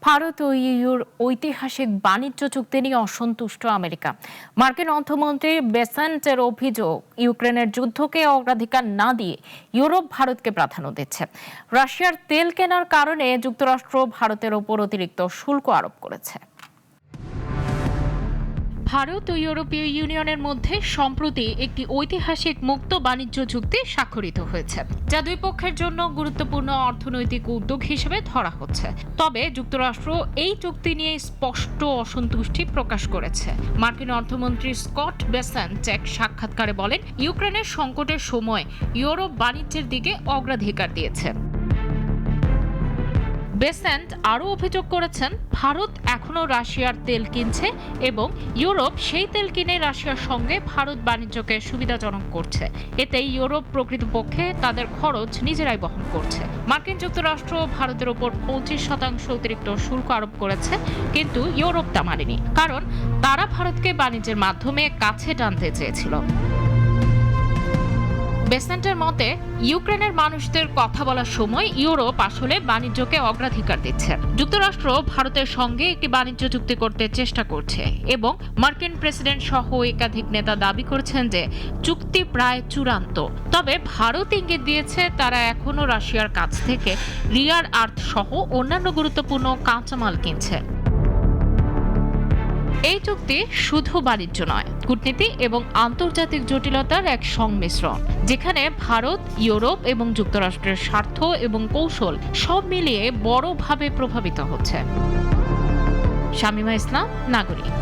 ভারত ও your ঐতিহাসিক বাণিজ্য চুক্তি নিয়ে অসন্তুষ্ট আমেরিকা। মার্কিন অর্থমন্ত্রী বেসান্টের অভিযোগ, ইউক্রেনের যুদ্ধকে অগ্রাধিকার না দিয়ে ইউরোপ ভারতকে প্রাধান্য দিচ্ছে। রাশিয়ার তেল কেনার কারণে যুক্তরাষ্ট্র ভারতের ওপর অতিরিক্ত শুল্ক আরোপ করেছে। ভারত ও ইউরোপীয় ইউনিয়নের মধ্যে সম্প্রতি একটি ঐতিহাসিক মুক্ত বাণিজ্য চুক্তি স্বাক্ষরিত হয়েছে, যা দুই পক্ষের জন্য গুরুত্বপূর্ণ অর্থনৈতিক উদ্যোগ হিসেবে ধরা হচ্ছে। তবে যুক্তরাষ্ট্র এই চুক্তি নিয়ে স্পষ্ট অসন্তুষ্টি প্রকাশ করেছে। মার্কিন অর্থমন্ত্রী স্কট বেসেন্ট এক সাক্ষাৎকারে বলেন, ইউক্রেনের সংকটের সময় ইউরোপ বাণিজ্যের দিকে অগ্রাধিকার দিয়েছে। বেসেন্ট আরও অভিযোগ করেছেন, ভারত এখনও রাশিয়ার তেল কিনছে এবং ইউরোপ সেই তেল কিনে রাশিয়ার সঙ্গে ভারত বাণিজ্যকে সুবিধাজনক করছে। এতে ইউরোপ প্রকৃতপক্ষে তাদের খরচ নিজেরাই বহন করছে। মার্কিন যুক্তরাষ্ট্র ভারতের ওপর 25% অতিরিক্ত শুল্ক আরোপ করেছে, কিন্তু ইউরোপ তা মানেনি, কারণ তারা ভারতকে বাণিজ্যের মাধ্যমে কাছে টানতে চেয়েছিল। বেসেন্টের মতে, ইউক্রেনের মানুষদের কথা বলার সময় ইউরোপ আসলে বাণিজ্যকে অগ্রাধিকার দিচ্ছে। যুক্তরাষ্ট্র ভারতের সঙ্গে একটি বাণিজ্য চুক্তি করতে চেষ্টা করছে এবং মার্কিন প্রেসিডেন্ট সহ একাধিক নেতা দাবি করেছেন যে চুক্তি প্রায় চূড়ান্ত। তবে ভারত ইঙ্গিত দিয়েছে তারা এখনও রাশিয়ার কাছ থেকে রিয়ার আর্থ সহ অন্যান্য গুরুত্বপূর্ণ কাঁচামাল কিনছে। এই চুক্তি শুধু বাণিজ্য নয়, কূটনীতি এবং আন্তর্জাতিক জটিলতার এক সংমিশ্রণ, যেখানে ভারত, ইউরোপ এবং যুক্তরাষ্ট্রের স্বার্থ এবং কৌশল সব মিলিয়ে বড়ভাবে প্রভাবিত হচ্ছে। শামীমা ইসলাম, নাগরিক।